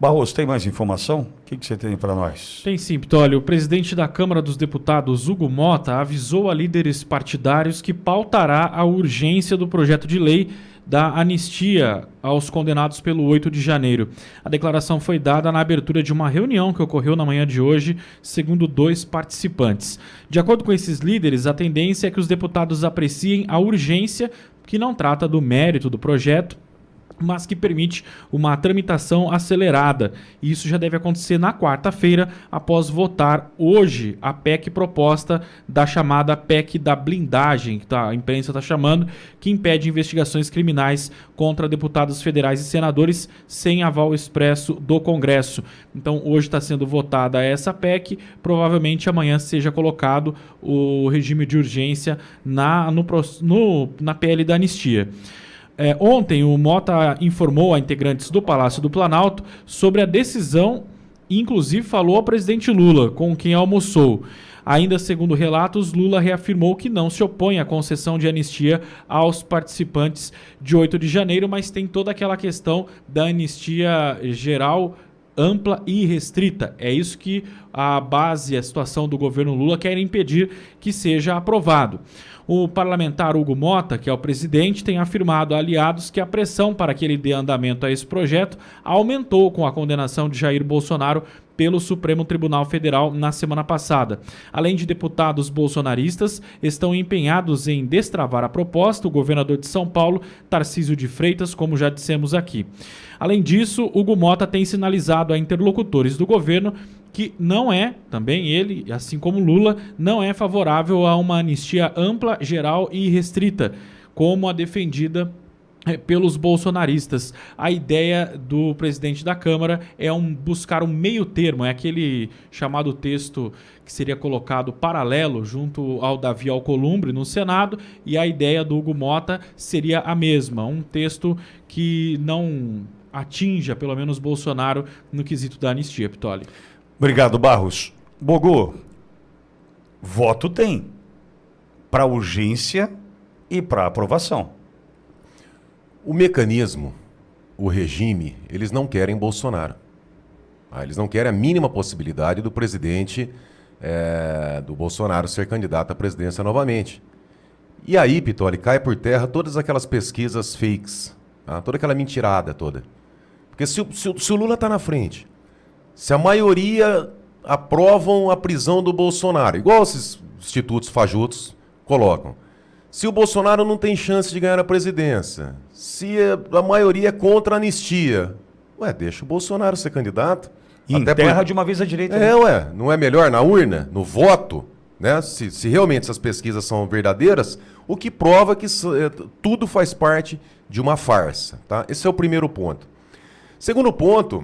Barroso, tem mais informação? O que você tem para nós? Tem sim, Pitoli. O presidente da Câmara dos Deputados, Hugo Mota, avisou a líderes partidários que pautará a urgência do projeto de lei da anistia aos condenados pelo 8 de janeiro. A declaração foi dada na abertura de uma reunião que ocorreu na manhã de hoje, segundo 2 participantes. De acordo com esses líderes, a tendência é que os deputados apreciem a urgência, que não trata do mérito do projeto, mas que permite uma tramitação acelerada. E isso já deve acontecer na quarta-feira, após votar hoje a PEC proposta da chamada PEC da blindagem, que a imprensa está chamando, que impede investigações criminais contra deputados federais e senadores sem aval expresso do Congresso. Então, hoje está sendo votada essa PEC, provavelmente amanhã seja colocado o regime de urgência na PL da anistia. Ontem, o Mota informou a integrantes do Palácio do Planalto sobre a decisão e, inclusive, falou ao presidente Lula, com quem almoçou. Ainda segundo relatos, Lula reafirmou que não se opõe à concessão de anistia aos participantes de 8 de janeiro, mas tem toda aquela questão da anistia geral, ampla e restrita. É isso que a base, a situação do governo Lula quer impedir que seja aprovado. O parlamentar Hugo Mota, que é o presidente, tem afirmado a aliados que a pressão para que ele dê andamento a esse projeto aumentou com a condenação de Jair Bolsonaro pelo Supremo Tribunal Federal na semana passada. Além de deputados bolsonaristas, estão empenhados em destravar a proposta o governador de São Paulo, Tarcísio de Freitas, como já dissemos aqui. Além disso, Hugo Mota tem sinalizado a interlocutores do governo que não é, também ele, assim como Lula, não é favorável a uma anistia ampla, geral e restrita, como a defendida pelos bolsonaristas. A ideia do presidente da Câmara é buscar um meio termo, é aquele chamado texto que seria colocado paralelo junto ao Davi Alcolumbre no Senado, e a ideia do Hugo Mota seria a mesma, um texto que não atinja, pelo menos, Bolsonaro no quesito da anistia, Pitoli. Obrigado, Barros. Bogô, voto tem para urgência e para aprovação. O mecanismo, o regime, eles não querem Bolsonaro. Eles não querem a mínima possibilidade do presidente, do Bolsonaro ser candidato à presidência novamente. E aí, Pitoli, cai por terra todas aquelas pesquisas fakes, tá? Toda aquela mentirada toda. Porque se o Lula está na frente, se a maioria aprovam a prisão do Bolsonaro, igual esses institutos fajutos colocam, se o Bolsonaro não tem chance de ganhar a presidência, se a maioria é contra a anistia, deixa o Bolsonaro ser candidato. Enterra de uma vez a direita. Não é melhor na urna, no voto, né? Se realmente essas pesquisas são verdadeiras, o que prova que tudo faz parte de uma farsa, tá? Esse é o primeiro ponto. Segundo ponto,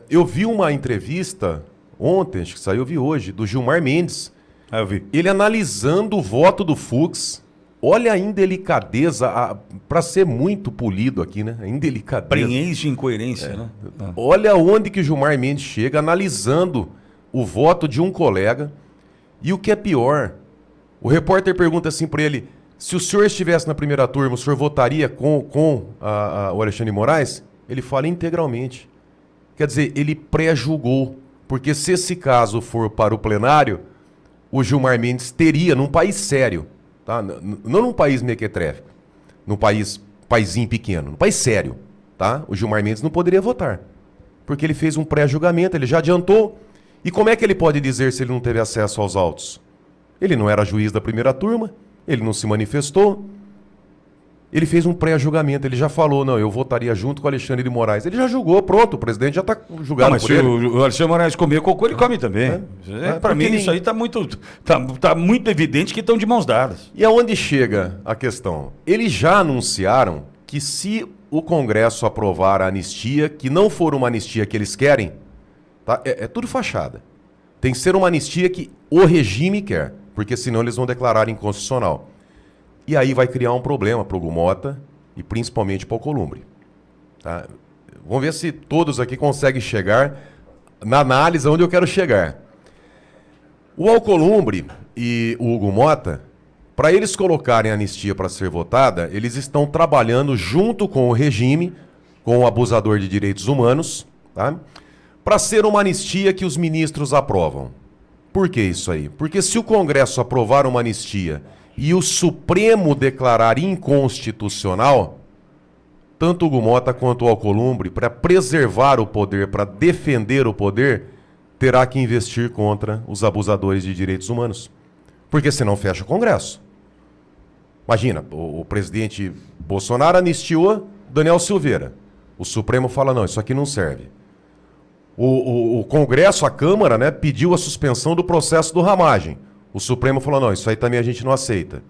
eu vi uma entrevista ontem, acho que saiu, eu vi hoje, do Gilmar Mendes. Eu vi. Ele analisando o voto do Fux. Olha a indelicadeza, para ser muito polido aqui, né? A indelicadeza. Prenhez de incoerência, né? Olha onde que o Gilmar Mendes chega, analisando o voto de um colega. E o que é pior, o repórter pergunta assim para ele, se o senhor estivesse na primeira turma, o senhor votaria com o Alexandre de Moraes? Ele fala integralmente. Quer dizer, ele pré-julgou. Porque se esse caso for para o plenário, o Gilmar Mendes teria, num país sério, tá? Não num país mequetréfico, num paizinho pequeno, num país sério, tá? O Gilmar Mendes não poderia votar. Porque ele fez um pré-julgamento, ele já adiantou. E como é que ele pode dizer se ele não teve acesso aos autos? Ele não era juiz da primeira turma, ele não se manifestou. Ele fez um pré-julgamento, ele já falou, não, eu votaria junto com o Alexandre de Moraes. Ele já julgou, pronto, o presidente já está julgado mas por se ele. o Alexandre de Moraes comer cocô, ele come também. Para mim, isso aí está muito evidente que estão de mãos dadas. E aonde chega a questão? Eles já anunciaram que se o Congresso aprovar a anistia, que não for uma anistia que eles querem, tá? É tudo fachada. Tem que ser uma anistia que o regime quer, porque senão eles vão declarar inconstitucional. E aí vai criar um problema para o Hugo Mota e principalmente para o Alcolumbre. Tá? Vamos ver se todos aqui conseguem chegar na análise onde eu quero chegar. O Alcolumbre e o Hugo Mota, para eles colocarem a anistia para ser votada, eles estão trabalhando junto com o regime, com o abusador de direitos humanos, tá? para ser uma anistia que os ministros aprovam. Por que isso aí? Porque se o Congresso aprovar uma anistia e o Supremo declarar inconstitucional, tanto o Hugo Mota quanto o Alcolumbre, para preservar o poder, para defender o poder, terá que investir contra os abusadores de direitos humanos. Porque senão fecha o Congresso. Imagina, o presidente Bolsonaro anistiou Daniel Silveira. O Supremo fala, não, isso aqui não serve. O Congresso, a Câmara, né, pediu a suspensão do processo do Ramagem. O Supremo falou, não, isso aí também a gente não aceita.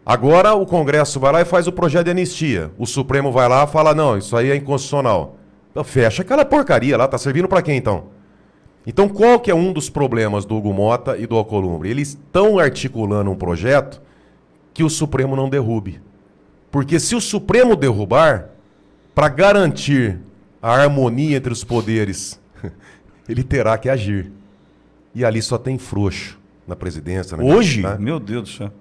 Agora o Congresso vai lá e faz o projeto de anistia. O Supremo vai lá e fala, não, isso aí é inconstitucional. Então fecha aquela porcaria lá, tá servindo para quem então? Então qual que é um dos problemas do Hugo Mota e do Alcolumbre? Eles estão articulando um projeto que o Supremo não derrube. Porque se o Supremo derrubar, para garantir a harmonia entre os poderes, ele terá que agir. E ali só tem frouxo na presidência. Hoje? Né? Meu Deus do céu.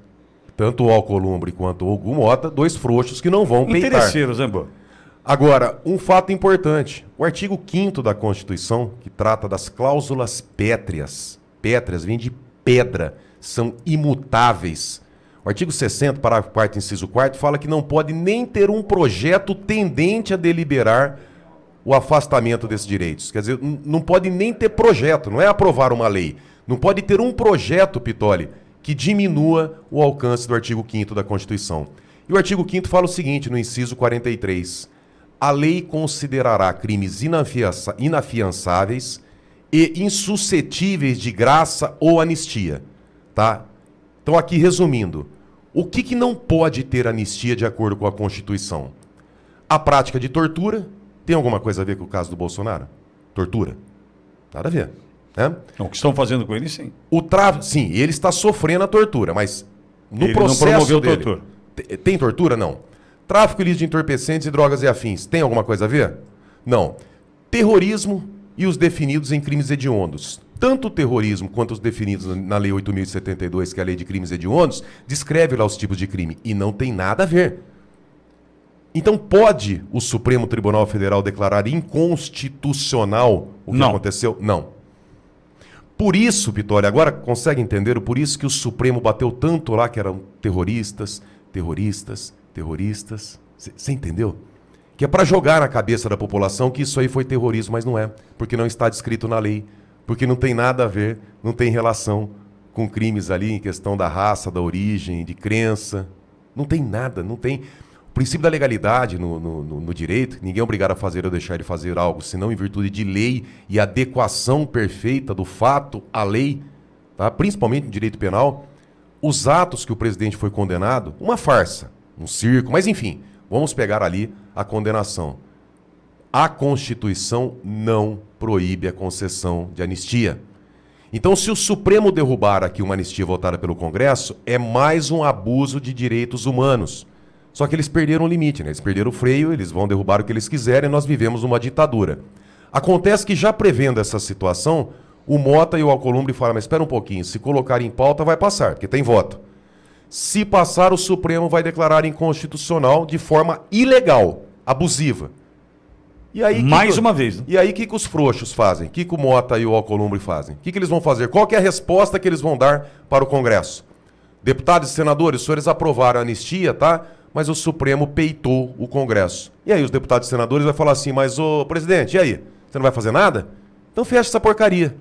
Tanto o Alcolumbre quanto o Hugo Mota, dois frouxos que não vão peitar. Interesseiros, né, Bo? Agora, um fato importante. O artigo 5º da Constituição, que trata das cláusulas pétreas. Pétreas vem de pedra, são imutáveis. O artigo 60, parágrafo 4º, inciso 4º, fala que não pode nem ter um projeto tendente a deliberar o afastamento desses direitos. Quer dizer, não pode nem ter projeto, não é aprovar uma lei. Não pode ter um projeto, Pitoli, que diminua o alcance do artigo 5º da Constituição. E o artigo 5º fala o seguinte, no inciso 43. A lei considerará crimes inafiançáveis e insuscetíveis de graça ou anistia. Tá? Então, aqui resumindo, o que não pode ter anistia de acordo com a Constituição? A prática de tortura. Tem alguma coisa a ver com o caso do Bolsonaro? Tortura? Nada a ver. Né? O que estão fazendo com ele, sim. Sim, ele está sofrendo a tortura, mas no ele processo não promoveu dele... tortura. Tem tortura? Não. Tráfico ilícito de entorpecentes e drogas e afins. Tem alguma coisa a ver? Não. Terrorismo e os definidos em crimes hediondos. Tanto o terrorismo quanto os definidos na Lei 8.072, que é a Lei de Crimes Hediondos, descreve lá os tipos de crime. E não tem nada a ver. Então pode o Supremo Tribunal Federal declarar inconstitucional o que aconteceu? Não. Por isso, Vitória, agora consegue entender? Por isso que o Supremo bateu tanto lá que eram terroristas. Você entendeu? Que é para jogar na cabeça da população que isso aí foi terrorismo, mas não é. Porque não está descrito na lei. Porque não tem nada a ver, não tem relação com crimes ali em questão da raça, da origem, de crença. Não tem nada, não tem... O princípio da legalidade no direito, ninguém é obrigado a fazer ou deixar de fazer algo, senão em virtude de lei e adequação perfeita do fato à lei, tá? Principalmente no direito penal. Os atos que o presidente foi condenado, uma farsa, um circo, mas enfim, vamos pegar ali a condenação. A Constituição não proíbe a concessão de anistia. Então, se o Supremo derrubar aqui uma anistia votada pelo Congresso, é mais um abuso de direitos humanos. Só que eles perderam o limite, né? Eles perderam o freio, eles vão derrubar o que eles quiserem, nós vivemos uma ditadura. Acontece que já prevendo essa situação, o Mota e o Alcolumbre falam, mas espera um pouquinho, se colocar em pauta vai passar, porque tem voto. Se passar, o Supremo vai declarar inconstitucional de forma ilegal, abusiva. E aí, uma vez. Né? E aí o que os frouxos fazem? O que o Mota e o Alcolumbre fazem? O que eles vão fazer? Qual que é a resposta que eles vão dar para o Congresso? Deputados e senadores, os senhores aprovaram a anistia, tá? Mas o Supremo peitou o Congresso. E aí os deputados e senadores vão falar assim, mas ô presidente, e aí? Você não vai fazer nada? Então fecha essa porcaria.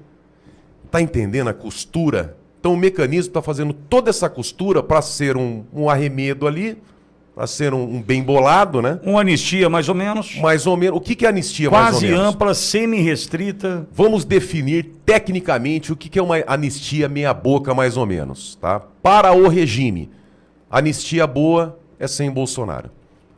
Tá entendendo a costura? Então o mecanismo está fazendo toda essa costura para ser um arremedo ali, para ser um bem bolado, né? Uma anistia mais ou menos. Mais ou menos. O que é anistia quase mais ou menos? Quase ampla, semi-restrita. Vamos definir tecnicamente o que é uma anistia meia boca mais ou menos, tá? Para o regime, anistia boa é sem Bolsonaro.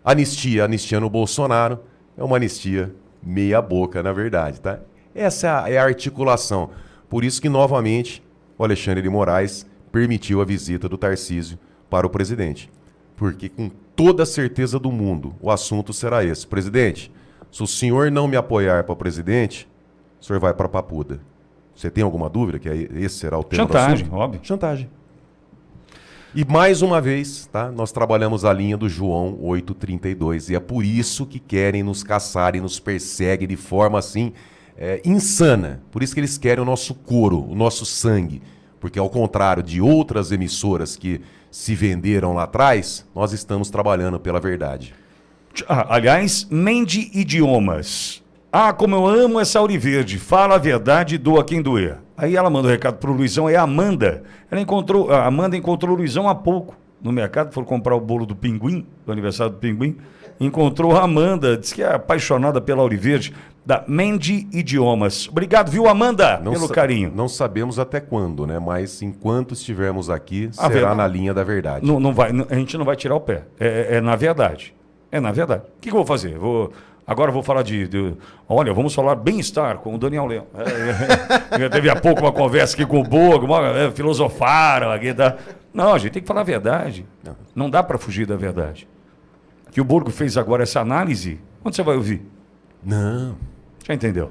Anistiando o Bolsonaro é uma anistia meia boca, na verdade, tá? Essa é a articulação. Por isso que, novamente, o Alexandre de Moraes permitiu a visita do Tarcísio para o presidente. Porque, com toda a certeza do mundo, o assunto será esse. Presidente, se o senhor não me apoiar para presidente, o senhor vai para a papuda. Você tem alguma dúvida que esse será o tema do assunto? Chantagem, óbvio. Chantagem. E mais uma vez, tá? Nós trabalhamos a linha do João 8,32 e é por isso que querem nos caçar e nos perseguem de forma assim insana. Por isso que eles querem o nosso couro, o nosso sangue. Porque ao contrário de outras emissoras que se venderam lá atrás, nós estamos trabalhando pela verdade. Aliás, Mendi Idiomas. Ah, como eu amo essa Auriverde. Fala a verdade e doa quem doer. Aí ela manda um recado pro Luizão, é a Amanda. A Amanda encontrou o Luizão há pouco no mercado, foram comprar o bolo do Pinguim, do aniversário do Pinguim. Encontrou a Amanda, disse que é apaixonada pela Auriverde, da Mendi Idiomas. Obrigado, viu, Amanda, pelo carinho. Não sabemos até quando, né? Mas enquanto estivermos aqui, será na linha da verdade. A gente não vai tirar o pé. É na verdade. É na verdade. O que eu vou fazer? Agora eu vou falar olha, vamos falar bem-estar com o Daniel Leão. Teve há pouco uma conversa aqui com o Borgo, filosofaram aqui. Não, a gente tem que falar a verdade. Não dá para fugir da verdade. Que o Borgo fez agora essa análise, onde você vai ouvir? Não. Já entendeu?